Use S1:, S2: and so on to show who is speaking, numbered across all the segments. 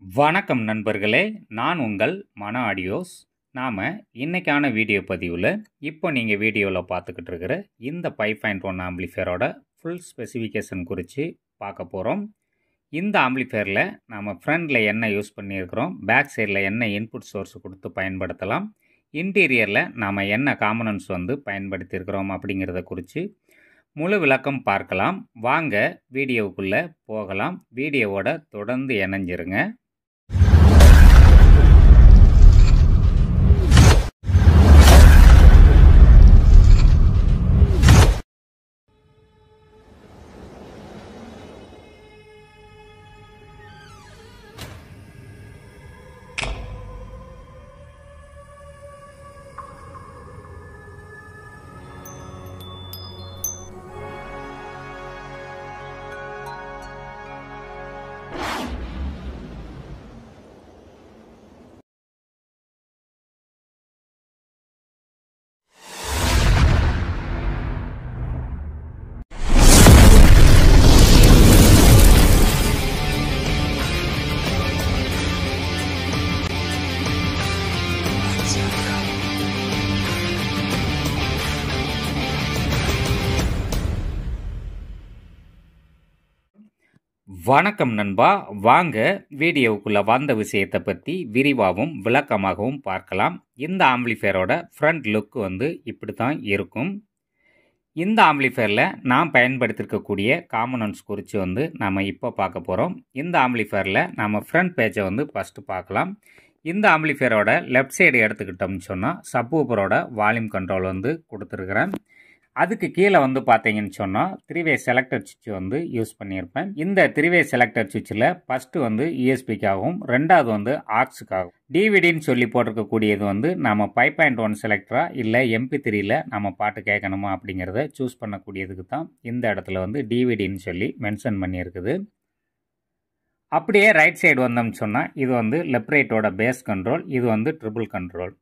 S1: வணக்கம் நண்பர்களே, நான் உங்கள் மன ஆடியோஸ். நாம் இன்னைக்கான வீடியோ பதிவில் இப்போ நீங்கள் வீடியோவில் பார்த்துக்கிட்டு இருக்கிற இந்த 5.1 ஆம்பிளிஃபையரோட ஃபுல் ஸ்பெசிஃபிகேஷன் குறித்து பார்க்க போகிறோம். இந்த ஆம்பிளிஃபையரில் நாம் ஃப்ரண்டில் என்ன யூஸ் பண்ணியிருக்கிறோம், பேக் சைடில் என்ன இன்புட் சோர்ஸ் கொடுத்து பயன்படுத்தலாம், இன்டீரியரில் நாம் என்ன காம்பனன்ட்ஸ் பயன்படுத்தியிருக்கிறோம் அப்படிங்கிறத குறித்து முழு விளக்கம் பார்க்கலாம். வாங்க வீடியோவுக்குள்ளே போகலாம். வீடியோவோட தொடர்ந்து இணைஞ்சிருங்க. வணக்கம் நண்பா, வாங்க வீடியோவுக்குள்ளே வந்த விஷயத்தை பற்றி விரிவாகவும் விளக்கமாகவும் பார்க்கலாம். இந்த ஆம்பிளிஃபையரோட ஃப்ரண்ட் லுக் இப்படி தான் இருக்கும். இந்த ஆம்பிளிஃபையரில் நாம் பயன்படுத்தியிருக்கக்கூடிய காம்பனன்ட்ஸ் குறித்து நம்ம இப்போ பார்க்க போகிறோம். இந்த ஆம்பிளிஃபையரில் நம்ம ஃப்ரண்ட் பேஜை ஃபஸ்ட்டு பார்க்கலாம். இந்த ஆம்பிளிஃபையரோட லெஃப்ட் சைடு எடுத்துக்கிட்டோம்னு சொன்னால் சப்வூஃபரோட வால்யூம் கண்ட்ரோல் கொடுத்துருக்குறேன். அதுக்கு கீழே பார்த்தீங்கன்னு சொன்னால் 3-வே செலக்டர் சுவிட்ச் யூஸ் பண்ணியிருப்பேன். இந்த 3-வே செலக்டர் சுவிட்சில் ஃபஸ்ட்டு யூஎஸ்பிக்காகவும் ரெண்டாவது ஆக்ஸுக்காகவும் டிவிடின்னு சொல்லி போட்டிருக்கக்கூடியது நம்ம 5.1 செலக்டரா இல்லை MP3யில் நம்ம பாட்டு கேட்கணுமா அப்படிங்கிறத சூஸ் பண்ணக்கூடியதுக்கு தான் இந்த இடத்துல டிவிடின்னு சொல்லி மென்ஷன் பண்ணியிருக்குது. அப்படியே ரைட் சைடு வந்தோம்னு சொன்னால் இது லெஃப்ட் ரைட்டோட பேஸ் கண்ட்ரோல், இது ட்ரிபிள் கண்ட்ரோல்,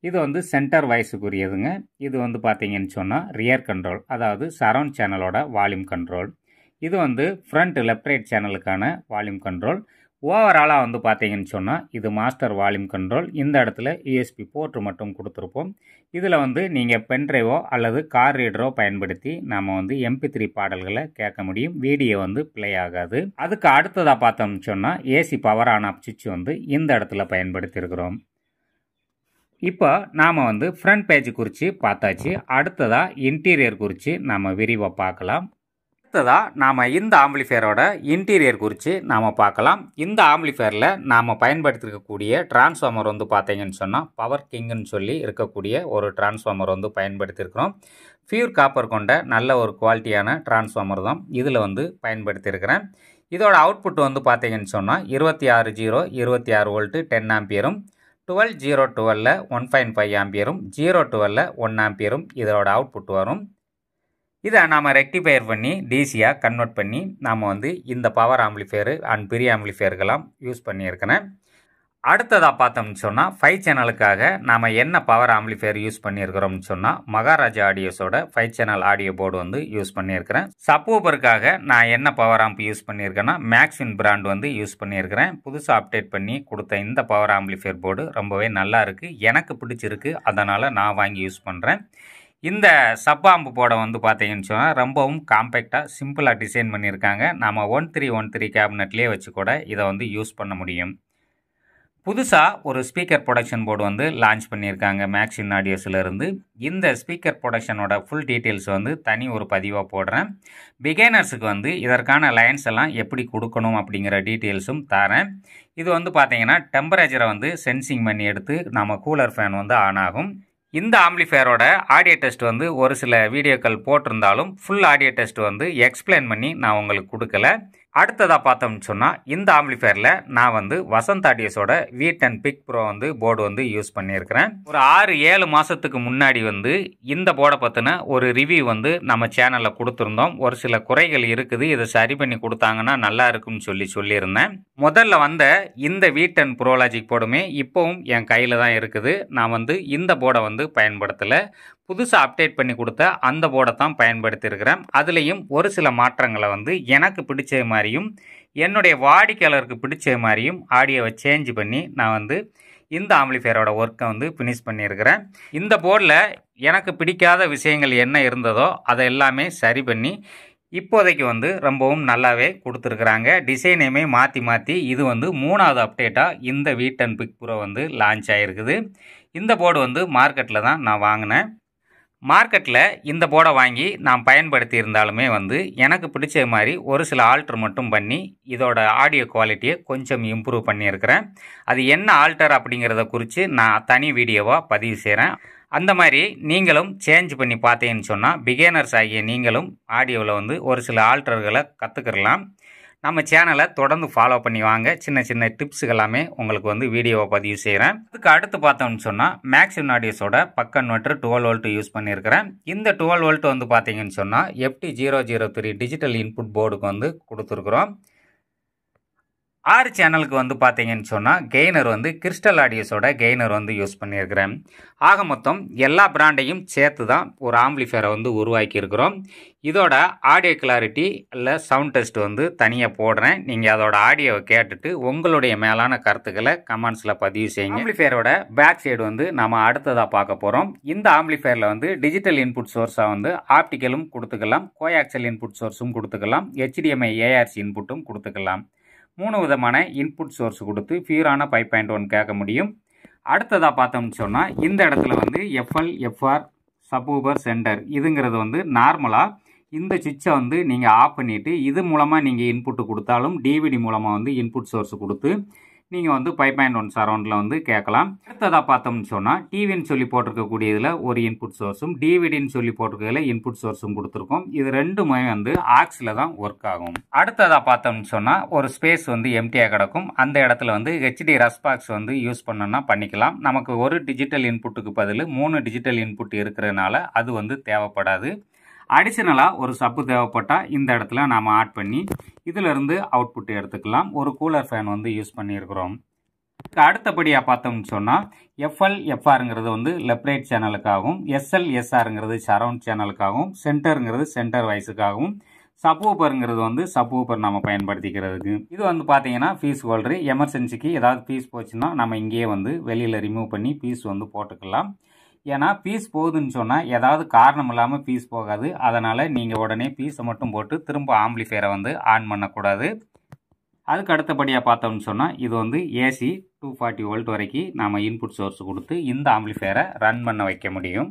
S1: இது சென்டர் வாய்ஸுக்குரியதுங்க. இது பார்த்தீங்கன்னு சொன்னால் ரியர் கண்ட்ரோல், அதாவது சரவுண்ட் சேனலோட வால்யூம் கண்ட்ரோல். இது ஃப்ரண்ட் லெஃப்ட் ரைட் சேனலுக்கான வால்யூம் கண்ட்ரோல். ஓவராலாக பார்த்தீங்கன்னு சொன்னால் இது மாஸ்டர் வால்யூம் கண்ட்ரோல். இந்த இடத்துல யூஎஸ்பி போர்ட் மட்டும் கொடுத்துருப்போம். இதில் நீங்கள் பென்ட்ரைவோ அல்லது கார் ரீடரோ பயன்படுத்தி நம்ம MP3 பாடல்களை கேட்க முடியும். வீடியோ ப்ளே ஆகாது. அதுக்கு அடுத்ததாக பார்த்தோம்னு சொன்னால் ஏசி பவர் ஆன் ஆஃப் சுவிட்ச் இந்த இடத்துல பயன்படுத்தியிருக்கிறோம். இப்போ நாம் ஃப்ரண்ட் பேஜ் குறித்து பார்த்தாச்சு. அடுத்ததாக இன்டீரியர் குறித்து நாம் விரிவாக பார்க்கலாம். அடுத்ததாக நாம் இந்த ஆம்பிளிஃபையரோட இன்டீரியர் குறித்து நாம் பார்க்கலாம். இந்த ஆம்பிளிஃபையரில் நாம் பயன்படுத்தியிருக்கக்கூடிய டிரான்ஸ்ஃபார்மர் பார்த்தீங்கன்னு சொன்னால் பவர் கிங்குன்னு சொல்லி இருக்கக்கூடிய ஒரு டிரான்ஸ்ஃபார்மர் பயன்படுத்தியிருக்கிறோம். பியூர் காப்பர் கொண்ட நல்ல ஒரு குவாலிட்டியான டிரான்ஸ்ஃபார்மர் தான் இதில் பயன்படுத்தியிருக்கிறேன். இதோட அவுட்புட் பார்த்தீங்கன்னு சொன்னால் 26 வோல்ட்டு 10 ஆம்பியரும், 12-0-12 1.5 ஆம்பியரும், 0-12 1 ஆம்பியரும் இதோட அவுட்புட் வரும். இதை நாம் ரெக்டிஃபையர் பண்ணி டிசியாக கன்வெர்ட் பண்ணி நாம் இந்த பவர் ஆம்பிளிஃபையரு அண்ட் பெரிய ஆம்பிளிஃபையர்களாம் யூஸ் பண்ணியிருக்கிறேன். அடுத்ததாக பார்த்தோம்னு சொன்னால் 5 சேனலுக்காக நாம் என்ன பவர் ஆம்பிளிஃபையர் யூஸ் பண்ணியிருக்கிறோம்னு சொன்னால் மகாராஜா ஆடியோஸோட 5 சேனல் ஆடியோ போர்டு யூஸ் பண்ணியிருக்கிறேன். சப்வூஃபருக்காக நான் என்ன பவர் ஆம்ப் யூஸ் பண்ணியிருக்கேன்னா மேக்ஸ்வின் பிராண்ட் யூஸ் பண்ணியிருக்கிறேன். புதுசாக அப்டேட் பண்ணி கொடுத்த இந்த பவர் ஆம்பிளிஃபையர் போர்டு ரொம்பவே நல்லா இருக்குது, எனக்கு பிடிச்சிருக்கு, அதனால் நான் வாங்கி யூஸ் பண்ணுறேன். இந்த சப் ஆம்பு போட பார்த்தீங்கன்னு சொன்னால் ரொம்பவும் காம்பேக்டாக சிம்பிளாக டிசைன் பண்ணியிருக்காங்க. நம்ம 1313 கேபினட்லேயே வச்சு கூட இதை யூஸ் பண்ண முடியும். புதுசாக ஒரு ஸ்பீக்கர் ப்ரொடக்ஷன் போர்டு லான்ச் பண்ணியிருக்காங்க மேக்ஸ்வின் ஆடியோஸ்லேருந்து. இந்த ஸ்பீக்கர் ப்ரொடக்ஷனோட ஃபுல் டீட்டெயில்ஸ் தனி ஒரு பதிவாக போடுறேன். பிகைனர்ஸுக்கு இதற்கான லைன்ஸ் எல்லாம் எப்படி கொடுக்கணும் அப்படிங்கிற டீட்டெயில்ஸும் தரேன். இது பார்த்தீங்கன்னா டெம்பரேச்சரை சென்சிங் பண்ணி எடுத்து நம்ம கூலர் ஃபேன் ஆன் ஆகும். இந்த ஆம்பிளிஃபையரோட ஆடியோ டெஸ்ட் ஒரு சில வீடியோக்கள் போட்டிருந்தாலும் ஃபுல் ஆடியோ டெஸ்ட் எக்ஸ்பிளைன் பண்ணி நான் உங்களுக்கு கொடுக்கல. அடுத்ததாக பார்த்தோம்னு சொன்னால் இந்த ஆம்பிளிஃபையரில் நான் வசந்த் ஆடியோஸோட V10 big pro board use பண்ணியிருக்கிறேன். ஒரு 6-7 மாதத்துக்கு முன்னாடி இந்த போர்டை பற்றின ஒரு ரிவ்யூ நம்ம சேனலில் கொடுத்துருந்தோம். ஒரு சில குறைகள் இருக்குது, இதை சரி பண்ணி கொடுத்தாங்கன்னா நல்லா இருக்குன்னு சொல்லியிருந்தேன். முதல்ல வந்த இந்த V10 ப்ரோலாஜிக் போர்டுமே இப்போவும் என் கையில் தான் இருக்குது. நான் இந்த போர்டை பயன்படுத்தலை. புதுசாக அப்டேட் பண்ணி கொடுத்த அந்த போர்டை தான் பயன்படுத்தியிருக்கிறேன். அதுலேயும் ஒரு சில மாற்றங்களை எனக்கு பிடிச்ச மாதிரியும் என்னுடைய வாடிக்கையாளருக்கு பிடிச்ச மாதிரியும் ஆடியோவை சேஞ்ச் பண்ணி நான் வந்து இந்த ஆம்பிளிஃபையரோட ஒர்க்கை வந்து ஃபினிஷ் பண்ணியிருக்கிறேன். இந்த போர்டில் எனக்கு பிடிக்காத விஷயங்கள் என்ன இருந்ததோ அதை எல்லாமே சரி பண்ணி இப்போதைக்கு வந்து ரொம்பவும் நல்லாவே கொடுத்துருக்குறாங்க. டிசைனையுமே மாற்றி இது வந்து 3வது அப்டேட்டாக இந்த V10 Pick Pro வந்து லான்ச் ஆகிருக்குது. இந்த போர்டு வந்து மார்க்கெட்டில் தான் நான் வாங்கினேன். மார்க்கெட்டில் இந்த போர்டை வாங்கி நான் பயன்படுத்தி இருந்தாலுமே வந்து எனக்கு பிடிச்ச மாதிரி ஒரு சில ஆல்டர் மட்டும் பண்ணி இதோட ஆடியோ குவாலிட்டியை கொஞ்சம் இம்ப்ரூவ் பண்ணியிருக்கிறேன். அது என்ன ஆல்டர் அப்படிங்கிறத குறித்து நான் தனி வீடியோவாக பதிவு செய்கிறேன். அந்த மாதிரி நீங்களும் சேஞ்ச் பண்ணி பார்த்தீங்கன்னு சொன்னால் பிகினர்ஸ் ஆகிய நீங்களும் ஆடியோவில் வந்து ஒரு சில ஆல்டர்களை கற்றுக்கலாம். நம்ம சேனலை தொடர்ந்து ஃபாலோ பண்ணி வாங்க. சின்ன டிப்ஸுகள் எல்லாமே உங்களுக்கு வந்து வீடியோவை பதிவு செய்கிறேன். அதுக்கு அடுத்து பார்த்தோம்னு சொன்னால் மேக்ஸிம் ஆடியோஸோட பக் கன்வெர்ட்டர் 12 வோல்ட் யூஸ் பண்ணியிருக்கிறேன். இந்த 12 வோல்ட் வந்து பார்த்தீங்கன்னு சொன்னால் FT003 டிஜிட்டல் இன்புட் போர்டுக்கு வந்து கொடுத்துருக்குறோம். 6 சேனலுக்கு வந்து பார்த்தீங்கன்னு சொன்னால் கெய்னர் வந்து கிறிஸ்டல் ஆடியோஸோட கெய்னர் வந்து யூஸ் பண்ணியிருக்கிறேன். ஆக மொத்தம் எல்லா பிராண்டையும் சேர்த்து தான் ஒரு ஆம்பிளிஃபையரை வந்து உருவாக்கி இருக்கிறோம். இதோட ஆடியோ கிளாரிட்டி இல்லை சவுண்ட் டெஸ்ட் வந்து தனியாக போடுறேன். நீங்கள் அதோட ஆடியோவை கேட்டுட்டு உங்களுடைய மேலான கருத்துக்களை கமெண்ட்ஸில் பதிவு செய்யுங்க. ஆம்பிளிஃபையரோட பேக் சைடு வந்து நம்ம அடுத்ததாக பார்க்க போகிறோம். இந்த ஆம்பிளிஃபையரில் வந்து டிஜிட்டல் இன்புட் சோர்ஸாக வந்து ஆப்டிக்கலும் கொடுத்துக்கலாம், கோஆக்சியல் இன்புட் சோர்ஸும் கொடுத்துக்கலாம், HDMI ARC இன்புட்டும் கொடுத்துக்கலாம். 3 விதமான இன்புட் சோர்ஸ் கொடுத்து பியூரான 5.1 கேட்க முடியும். அடுத்ததாக பார்த்தோம்னு சொன்னால் இந்த இடத்துல வந்து FL FR சப்வூஃபர் சென்டர் இதுங்கிறது வந்து நார்மலாக இந்த சுவிட்சை வந்து நீங்கள் ஆஃப் பண்ணிவிட்டு இது மூலமாக நீங்கள் இன்புட்டு கொடுத்தாலும் DVD மூலமாக வந்து இன்புட் சோர்ஸ் கொடுத்து நீங்கள் வந்து 5.1 சரௌண்டில் வந்து கேட்கலாம். அடுத்ததாக பார்த்தோம்னு சொன்னால் டிவின்னு சொல்லி போட்டிருக்கக்கூடியதில் ஒரு இன்புட் சோர்ஸும் டிவிடின்னு சொல்லி போட்டிருக்கிறதுல இன்புட் சோர்ஸும் கொடுத்துருக்கோம். இது ரெண்டுமே வந்து ஆக்ஸில் தான் ஒர்க் ஆகும். அடுத்ததாக பார்த்தோம்னு சொன்னால் ஒரு ஸ்பேஸ் வந்து எம்டியாக கிடக்கும். அந்த இடத்துல வந்து HD ரஸ்பாக்ஸ் வந்து யூஸ் பண்ணோன்னா பண்ணிக்கலாம். நமக்கு ஒரு டிஜிட்டல் இன்புட்டுக்கு பதில் 3 டிஜிட்டல் இன்புட் இருக்கிறதுனால அது வந்து தேவைப்படாது. அடிஷனலாக ஒரு சப்பு தேவைப்பட்டால் இந்த இடத்துல நாம் ஆட் பண்ணி இதிலிருந்து அவுட்புட் எடுத்துக்கலாம். ஒரு கூலர் ஃபேன் வந்து யூஸ் பண்ணியிருக்கிறோம். அடுத்தபடியாக பார்த்தோம்னு சொன்னால் FL FRங்கிறது வந்து லெஃப்ட் ரைட் சேனலுக்காகவும், SL SRங்கிறது சரவுண்ட் சேனலுக்காகவும், சென்டருங்கிறது சென்டர் வாய்ஸுக்காகவும், சப்வூஃபருங்கிறது வந்து சப்வூஃபர் நம்ம பயன்படுத்திக்கிறதுக்கு. இது வந்து பார்த்தீங்கன்னா பீஸ் ஹோல்டரு. எமர்ஜென்சிக்கு ஏதாவது பீஸ் போச்சுன்னா நம்ம இங்கேயே வந்து வெளியில் ரிமூவ் பண்ணி பீஸ் வந்து போட்டுக்கலாம். ஏன்னா பீஸ் போகுதுன்னு சொன்னால் ஏதாவது காரணம் இல்லாமல் பீஸ் போகாது. அதனால் நீங்கள் உடனே பீஸை மட்டும் போட்டு திரும்ப ஆம்பிளிஃபையரை வந்து ஆன் பண்ணக்கூடாது. அதுக்கு அடுத்தபடியாக பார்த்தோம்னு சொன்னால் இது வந்து AC 240 வோல்ட் வரைக்கும் நாம் இன்புட் சோர்ஸ் கொடுத்து இந்த ஆம்பிளிஃபையரை ரன் பண்ண வைக்க முடியும்.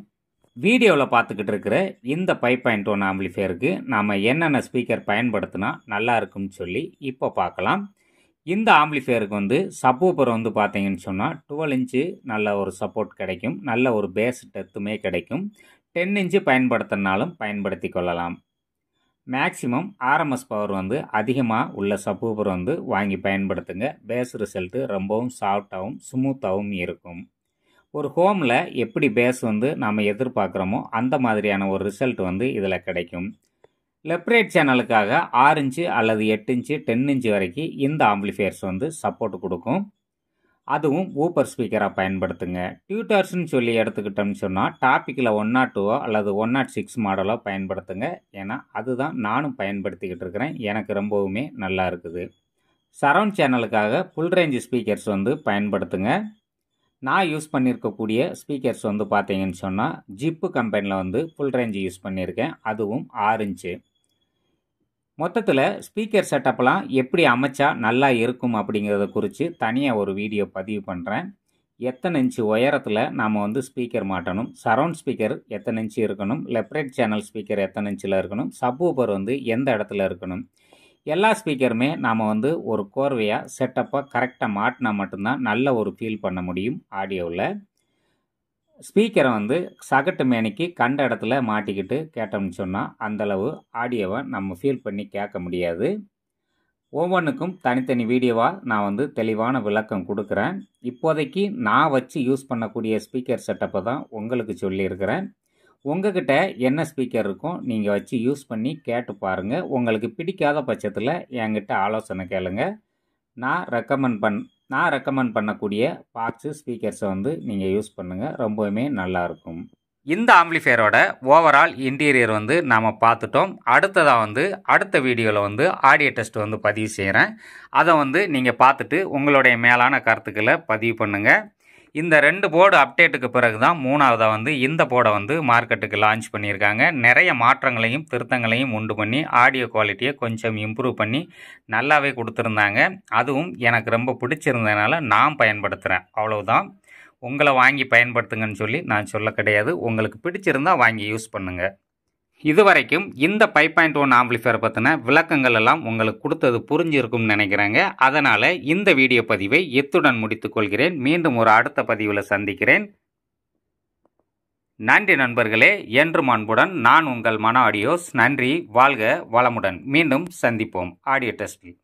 S1: வீடியோவில் பார்த்துக்கிட்டு இருக்கிற இந்த 5.1 ஆம்பிளிஃபையருக்கு நாம் என்னென்ன ஸ்பீக்கர் பயன்படுத்தினா நல்லா இருக்கும்னு சொல்லி இப்போ பார்க்கலாம். இந்த ஆம்பிளிஃபையருக்கு வந்து சப்வூஃபர் வந்து பார்த்தீங்கன்னு சொன்னால் 12 இன்ச்சு நல்ல ஒரு சப்போர்ட் கிடைக்கும், நல்ல ஒரு பேஸ் டெத்துமே கிடைக்கும். 10 இன்ச்சு பயன்படுத்தினாலும் பயன்படுத்தி கொள்ளலாம். மேக்ஸிமம் RMS பவர் வந்து அதிகமாக உள்ள சப்வூஃபர் வந்து வாங்கி பயன்படுத்துங்க. பேஸ் ரிசல்ட்டு ரொம்பவும் சாஃப்டாகவும் ஸ்மூத்தாகவும் இருக்கும். ஒரு ஹோமில் எப்படி பேஸ் வந்து நாம் எதிர்பார்க்குறோமோ அந்த மாதிரியான ஒரு ரிசல்ட் வந்து இதில் கிடைக்கும். லெஃப்ட் ரைட் சேனலுக்காக 6 இன்ச்சு அல்லது 8 இன்ச்சு 10 இன்ச்சு வரைக்கும் இந்த ஆம்பிளிஃபையர்ஸ் வந்து சப்போர்ட் கொடுக்கும். அதுவும் ஊப்பர் ஸ்பீக்கராக பயன்படுத்துங்க. டியூட்டர்ஸ்ன்னு சொல்லி எடுத்துக்கிட்டோம்னு சொன்னால் டாப்பிக்கில் 102 அல்லது 106 மாடலோ பயன்படுத்துங்க. ஏன்னா அதுதான் நானும் பயன்படுத்திக்கிட்டு இருக்கிறேன். எனக்கு ரொம்பவுமே நல்லா இருக்குது. சரவுண்ட் சேனலுக்காக ஃபுல் ரேஞ்ச் ஸ்பீக்கர்ஸ் வந்து பயன்படுத்துங்க. நான் யூஸ் பண்ணியிருக்கக்கூடிய ஸ்பீக்கர்ஸ் வந்து பார்த்தீங்கன்னு சொன்னால் ஜிப்பு கம்பெனியில் வந்து ஃபுல் ரேஞ்ச் யூஸ் பண்ணியிருக்கேன். அதுவும் 6 இன்ச்சு. மொத்தத்தில் ஸ்பீக்கர் செட்டப்லாம் எப்படி அமைச்சா நல்லா இருக்கும் அப்படிங்கிறத குறித்து தனியாக ஒரு வீடியோ பதிவு பண்ணுறேன். எத்தனை இன்ச்சு உயரத்தில் நாம் வந்து ஸ்பீக்கர் மாட்டணும், சரவுண்ட் ஸ்பீக்கர் எத்தனை இன்ச்சு இருக்கணும், லெஃப்ட் ரைட் சேனல் ஸ்பீக்கர் எத்தனை இன்ச்சில் இருக்கணும், சப்வூஃபர் வந்து எந்த இடத்துல இருக்கணும், எல்லா ஸ்பீக்கருமே நாம் வந்து ஒரு கோர்வையாக செட்டப்பாக கரெக்டாக மாட்டினா மட்டும்தான் நல்ல ஒரு ஃபீல் பண்ண முடியும் ஆடியோவில். ஸ்பீக்கரை வந்து சகட்டு மேனிக்கு கண்ட இடத்துல மாட்டிக்கிட்டு கேட்டோம்னு சொன்னால் அந்தளவு ஆடியோவை நம்ம ஃபீல் பண்ணி கேட்க முடியாது. ஒவ்வொன்றுக்கும் தனித்தனி வீடியோவாக நான் வந்து தெளிவான விளக்கம் கொடுக்குறேன். இப்போதைக்கு நான் வச்சு யூஸ் பண்ணக்கூடிய ஸ்பீக்கர் செட்டப்பை தான் உங்களுக்கு சொல்லியிருக்கிறேன். உங்ககிட்ட என்ன ஸ்பீக்கர் இருக்கும் நீங்கள் வச்சு யூஸ் பண்ணி கேட்டு பாருங்கள். உங்களுக்கு பிடிக்காத பட்சத்தில் என்கிட்ட ஆலோசனை கேளுங்க. நான் ரெக்கமெண்ட் பண்ணக்கூடிய பாக்ஸு ஸ்பீக்கர்ஸை வந்து நீங்கள் யூஸ் பண்ணுங்கள். ரொம்பவுமே நல்லாயிருக்கும். இந்த ஆம்பிளிஃபையரோட ஓவரால் இன்டீரியர் வந்து நாம் பார்த்துட்டோம். அடுத்ததாக வந்து அடுத்த வீடியோவில் வந்து ஆடியோ டெஸ்ட் வந்து பதிவு செய்கிறேன். அதை வந்து நீங்கள் பார்த்துட்டு உங்களுடைய மேலான கருத்துக்களை பதிவு பண்ணுங்கள். இந்த 2 போர்டு அப்டேட்டுக்கு பிறகு தான் 3ஆவதாக வந்து இந்த போர்டை வந்து மார்க்கெட்டுக்கு லான்ச் பண்ணியிருக்காங்க. நிறைய மாற்றங்களையும் திருத்தங்களையும் உண்டு பண்ணி ஆடியோ குவாலிட்டியை கொஞ்சம் இம்ப்ரூவ் பண்ணி நல்லாவே கொடுத்துருந்தாங்க. அதுவும் எனக்கு ரொம்ப பிடிச்சிருந்ததுனால நான் பயன்படுத்துகிறேன். அவ்வளவுதான். உங்களை வாங்கி பயன்படுத்துங்கன்னு சொல்லி நான் சொல்ல கிடையாது. உங்களுக்கு பிடிச்சிருந்தா வாங்கி யூஸ் பண்ணுங்கள். இதுவரைக்கும் இந்த 5.1 ஆம்பிளிஃபையர் பற்றின விளக்கங்கள் எல்லாம் உங்களுக்கு கொடுத்தது புரிஞ்சிருக்கும்னு நினைக்கிறேங்க. அதனால் இந்த வீடியோ பதிவை இத்துடன் முடித்துக்கொள்கிறேன். மீண்டும் ஒரு அடுத்த பதிவில் சந்திக்கிறேன். நன்றி நண்பர்களே. என்றும் அன்புடன் நான் உங்கள் மனோ ஆடியோஸ். நன்றி. வாழ்க வளமுடன். மீண்டும் சந்திப்போம் ஆடியோ டெஸ்டில்.